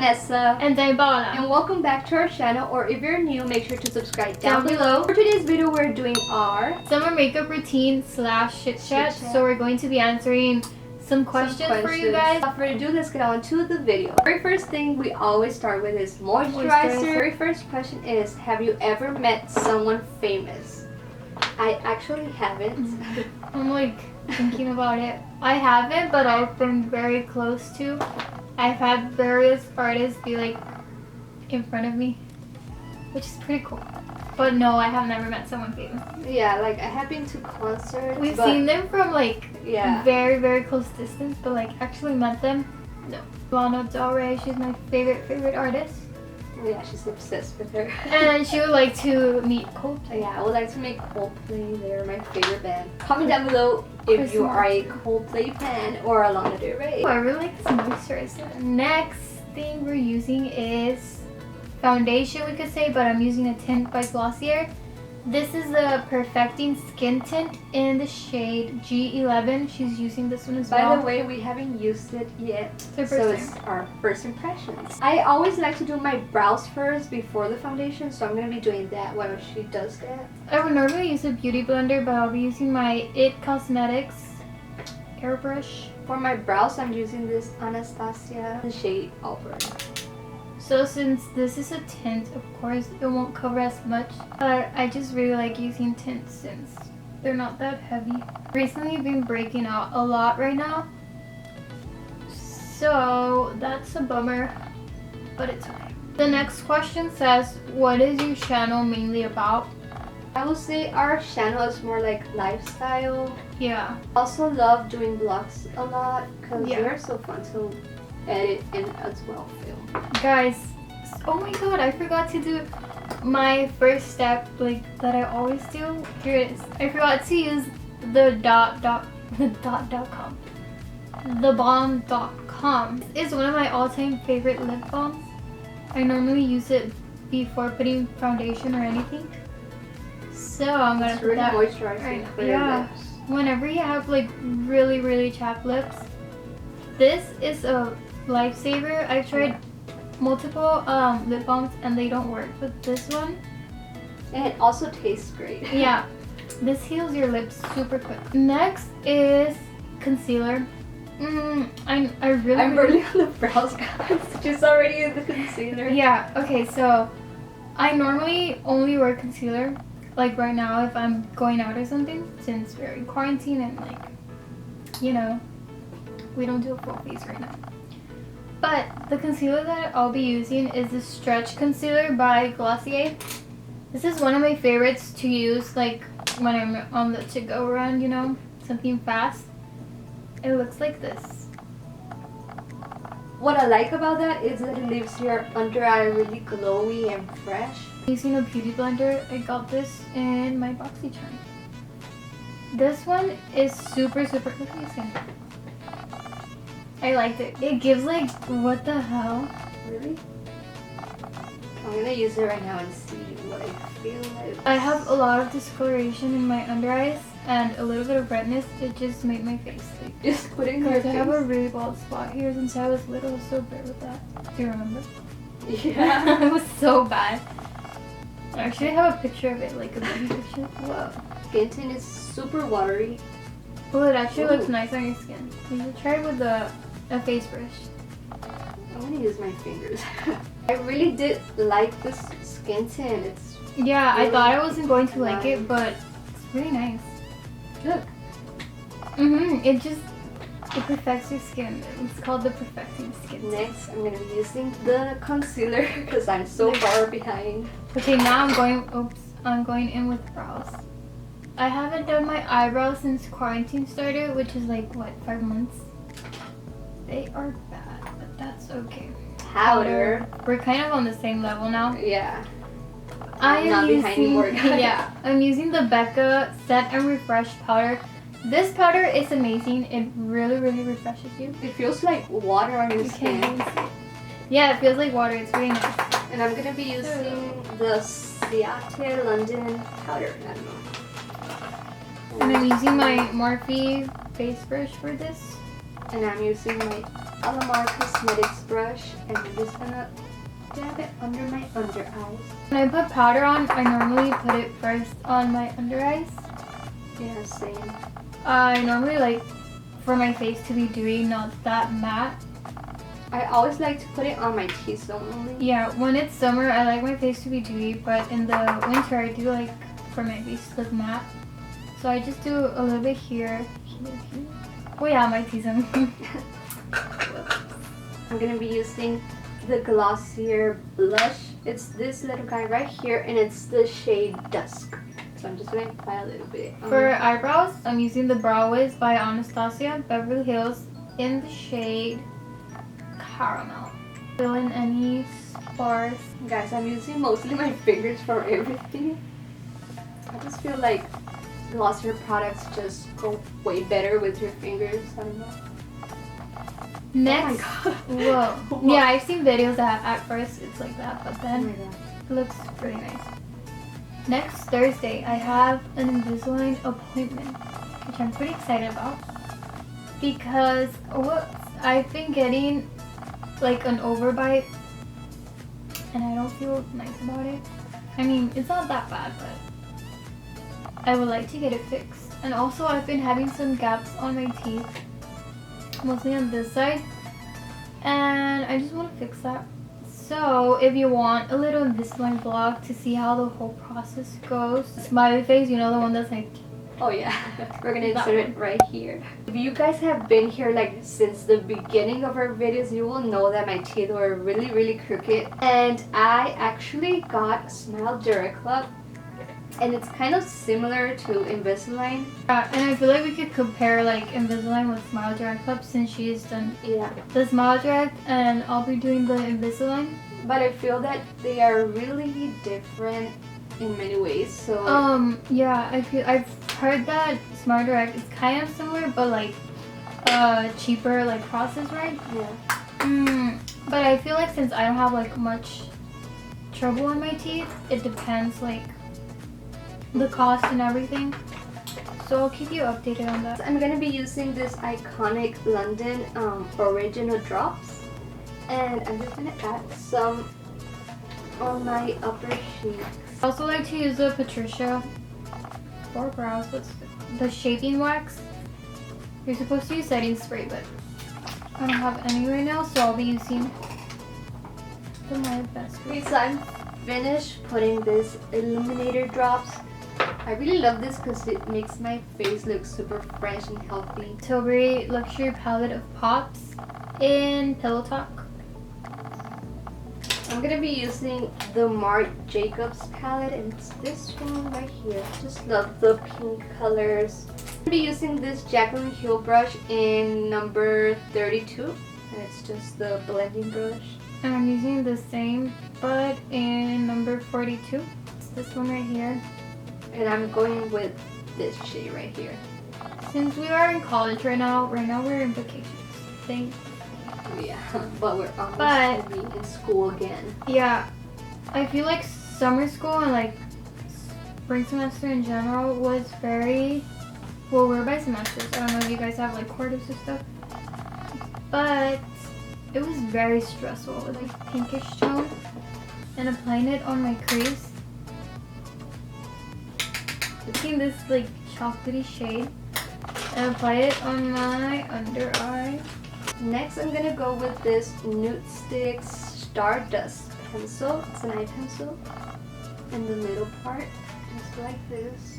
Vanessa. And Diabala. And welcome back to our channel, or if you're new, make sure to subscribe down below. For today's video, we're doing our summer makeup routine / chit-chat. So we're going to be answering some questions for you guys. Without further ado, let's get on to the video. The very first thing we always start with is moisturizer. Very first question is, have you ever met someone famous? I actually haven't. I'm like thinking about it. I haven't, but I've been very close to. I've had various artists be like in front of me, which is pretty cool. But no, I have never met someone famous. Yeah, like I have been to concerts. We've seen them from like very, very close distance, but like actually met them, no. Lana Del Rey, she's my favorite artist. Yeah, she's obsessed with her. And she would like to meet Coldplay. Yeah, I would like to meet Coldplay. They're my favorite band. Comment down below if you are a Coldplay fan or a Lana Del Rey. Oh, I really like this moisturizer. Next thing we're using is foundation, we could say, but I'm using a tint by Glossier. This is the Perfecting Skin Tint in the shade G11. She's using this one as well. By the way, we haven't used it yet, so it's our first impressions. I always like to do my brows first before the foundation, so I'm going to be doing that while she does that. I would normally use a beauty blender, but I'll be using my IT Cosmetics airbrush. For my brows, I'm using this Anastasia shade Auburn. So since this is a tint, of course it won't cover as much, but I just really like using tints since they're not that heavy. Recently I've been breaking out a lot right now, so that's a bummer, but it's okay. The next question says, what is your channel mainly about? I would say our channel is more like lifestyle. Yeah. Also love doing vlogs a lot because they're so fun to edit and as well film. Guys, oh my god, I forgot to do my first step, like that I always do. Here it is. I forgot to use the balm.com. This is one of my all-time favorite lip balms. I normally use it before putting foundation or anything. So I'm gonna put that moisturizing for your lips. Whenever you have like really chapped lips, this is a lifesaver. I've tried multiple lip balms and they don't work, but this one, and it also tastes great. Yeah, this heals your lips super quick. Next is concealer. I'm really on the brows, guys. She's already in the concealer. Yeah, okay, so I normally only wear concealer like right now if I'm going out or something, since we're in quarantine and like, you know, we don't do a full face right now. But the concealer that I'll be using is the Stretch Concealer by Glossier. This is one of my favorites to use like when I'm on the to-go run, you know, something fast. It looks like this. What I like about that is that it leaves your under eye really glowy and fresh. Using a beauty blender, I got this in my BoxyCharm. This one is super look at this thing. I liked it. It gives like, what the hell? Really? I'm gonna use it right now and see what I feel like. I have a lot of discoloration in my under eyes and a little bit of redness. It just made my face like... Just putting your face? I have a really bald spot here since I was little, so bad with that. Do you remember? Yeah. It was so bad. Actually, I have a picture of it, like a baby picture. Whoa. Skin tint is super watery. Oh, it actually looks nice on your skin. You should try it with a face brush. I'm gonna use my fingers. I really did like this skin tint. It's really, I thought I wasn't going to like it, but it's really nice. Look. It perfects your skin. It's called the Perfecting Skin Tint. Next, I'm gonna be using the concealer because I'm so far behind. Okay, now I'm going in with brows. I haven't done my eyebrows since quarantine started, which is like, what, 5 months? They are bad, but that's okay. Powder. We're kind of on the same level now. Yeah. I'm not behind anymore. Yeah, I'm using the Becca Set and Refresh powder. This powder is amazing. It really refreshes you. It feels like water on your skin. Yeah, it feels like water. It's really nice. And I'm gonna be using the Ciate London powder. I don't know. And I'm using my Morphe face brush for this. And I'm using my Alamar Cosmetics brush, and I'm just gonna dab it under my under eyes. When I put powder on, I normally put it first on my under eyes. Yeah, same. I normally like for my face to be dewy, not that matte. I always like to put it on my T-zone only. Yeah, when it's summer, I like my face to be dewy, but in the winter, I do like for my face to look matte. So I just do a little bit here. Oh yeah, my T-zone. I'm gonna be using the Glossier blush. It's this little guy right here, and it's the shade Dusk. So I'm just gonna apply a little bit. For eyebrows, I'm using the Brow Wiz by Anastasia Beverly Hills in the shade Caramel. Fill in any sparse. Guys, I'm using mostly my fingers for everything. I just feel like Glossier products just go way better with your fingers. I don't know. Next, oh my god. whoa. Yeah, I've seen videos that at first it's like that, but then it looks really nice. Next Thursday, I have an Invisalign appointment, which I'm pretty excited about because I've been getting like an overbite and I don't feel nice about it. I mean, it's not that bad, but I would like to get it fixed. And also, I've been having some gaps on my teeth, mostly on this side, and I just want to fix that. So if you want a little Invisalign vlog to see how the whole process goes, smiley face, you know, the one that's like, oh yeah, we're gonna insert it right here. If you guys have been here like since the beginning of our videos, you will know that my teeth were really crooked, and I actually got Smile Direct Club, and it's kind of similar to Invisalign. And I feel like we could compare like Invisalign with Smile Direct Club since she's done the Smile Direct and I'll be doing the Invisalign. But I feel that they are really different in many ways. So yeah, I've heard that Smile Direct is kind of similar, but like cheaper like process, right? Yeah. But I feel like since I don't have like much trouble in my teeth, it depends like the cost and everything. So I'll keep you updated on that. I'm gonna be using this iconic London original drops, and I'm just gonna add some on my upper cheeks. I also like to use the Patricia for brows. What's the shaping wax? You're supposed to use setting spray, but I don't have any right now, so I'll be using my best. Okay, so I'm finished putting this illuminator drops. I really love this because it makes my face look super fresh and healthy. Tilbury Luxury Palette of Pops in Pillow Talk. I'm gonna be using the Marc Jacobs palette, and it's this one right here. Just love the pink colors. I'm gonna be using this Jaclyn Hill brush in number 32, and it's just the blending brush. And I'm using the same, but in number 42. It's this one right here. And I'm going with this shade right here. Since we are in college right now we're in vacations. Yeah, but we're almost gonna be in school again. Yeah, I feel like summer school and like spring semester in general was very, well, we're by semesters. I don't know if you guys have like quarters or stuff, but it was very stressful with like pinkish tone and applying it on my crease. Taking this like chocolatey shade and apply it on my under eye. Next, I'm gonna go with this Nude Sticks Stardust pencil. It's an eye pencil in the middle part, just like this.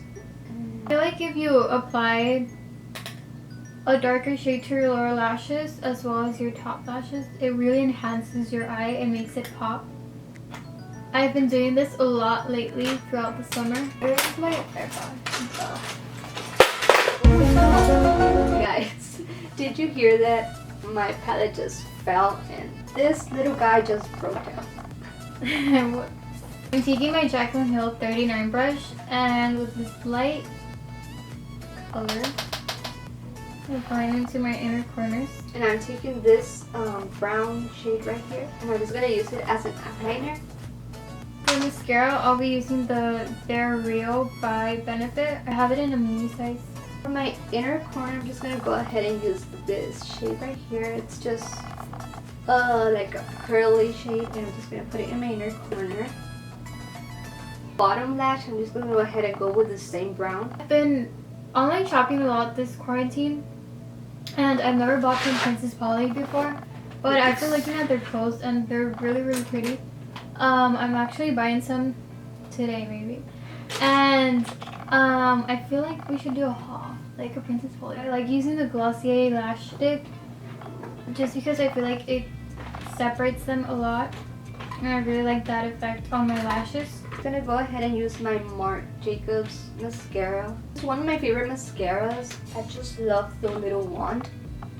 I feel like if you apply a darker shade to your lower lashes as well as your top lashes, it really enhances your eye and makes it pop. I've been doing this a lot lately throughout the summer. Where's my AirPod? Guys, did you hear that? My palette just fell and this little guy just broke down. I'm taking my Jaclyn Hill 39 brush and with this light color, I'm applying it to my inner corners. And I'm taking this brown shade right here, and I'm just gonna use it as an eyeliner. For mascara, I'll be using the Bare Real by Benefit. I have it in a mini size. For my inner corner, I'm just gonna go ahead and use this shade right here. It's just like a curly shade, and I'm just gonna put it in my inner corner. Bottom lash, I'm just gonna go ahead and go with the same brown. I've been online shopping a lot this quarantine, and I've never bought from Princess Polly before, but I've been looking at their clothes and they're really, really pretty. I'm actually buying some today maybe, and I feel like we should do a haul, like a Princess Polly. I like using the Glossier lash stick just because I feel like it separates them a lot, and I really like that effect on my lashes. I'm gonna go ahead and use my Marc Jacobs mascara. It's one of my favorite mascaras. I just love the little wand.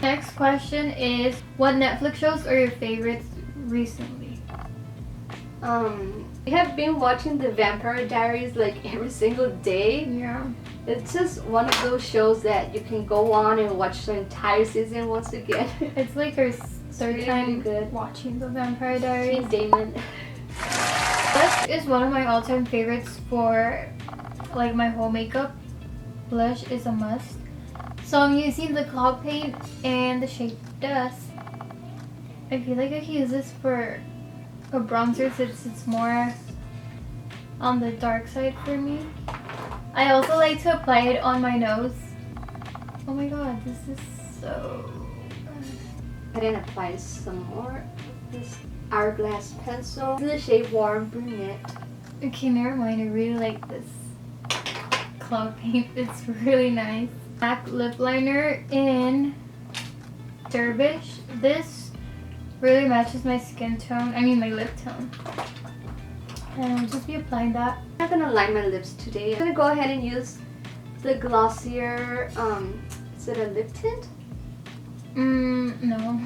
Next question is, what Netflix shows are your favorites recently? We have been watching the Vampire Diaries like every single day. Yeah. It's just one of those shows that you can go on and watch the entire season once again. It's like our third really time good. watching the Vampire Diaries. Damon. Blush is one of my all-time favorites for like my whole makeup. Blush is a must. So I'm using the Cloud Paint and the shade Dust. I feel like I can use this for a bronzer since it's more on the dark side for me. I also like to apply it on my nose. Oh my god, this is so good. I didn't apply some more of this Hourglass pencil. This is the shade Warm Brunette. Okay, never mind. I really like this Cloud Paint. It's really nice. MAC lip liner in Dervish. This really matches my skin tone. I mean my lip tone. And I'll just be applying that. I'm not gonna line my lips today. I'm gonna go ahead and use the Glossier, is it a lip tint? No.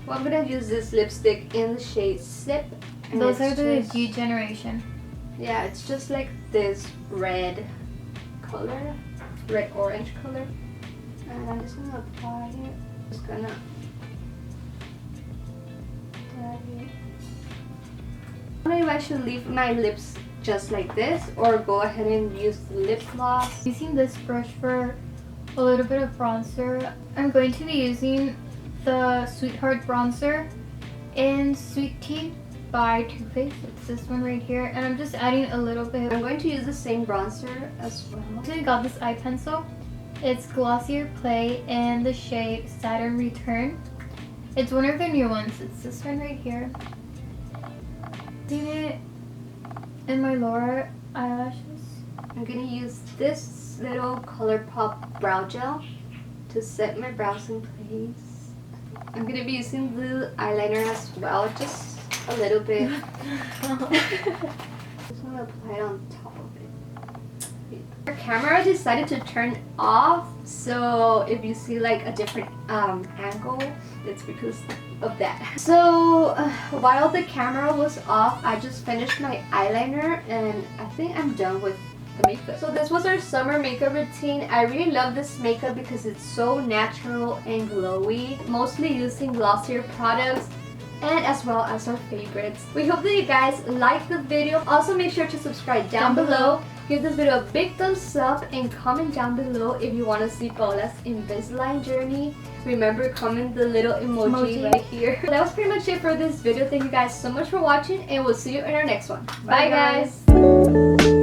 Well, I'm gonna use this lipstick in the shade Sip. Those are the G generation. Yeah, it's just like this red color, red-orange color. And I'm just gonna apply it. Just gonna dab it. I don't know if I should leave my lips just like this or go ahead and use the lip gloss. Using this brush for a little bit of bronzer. I'm going to be using the Sweetheart bronzer in Sweet Tea by Too Faced. It's this one right here, and I'm just adding a little bit. I'm going to use the same bronzer as well. So I got this eye pencil. It's Glossier Play in the shade Saturn Return. It's one of their new ones. It's this one right here. Using it in my lower eyelashes. I'm gonna use this little ColourPop brow gel to set my brows in place. I'm gonna be using the eyeliner as well, just a little bit. Just want to apply it on top of it. Our camera decided to turn off, so if you see like a different angle, it's because of that. So while the camera was off, I just finished my eyeliner and I think I'm done with the makeup. So this was our summer makeup routine. I really love this makeup because it's so natural and glowy, mostly using Glossier products and as well as our favorites. We hope that you guys like the video. Also make sure to subscribe down below. Give this video a big thumbs up and comment down below if you want to see Paula's Invisalign journey. Remember, comment the little emoji right here. That was pretty much it for this video. Thank you guys so much for watching and we'll see you in our next one. Bye guys!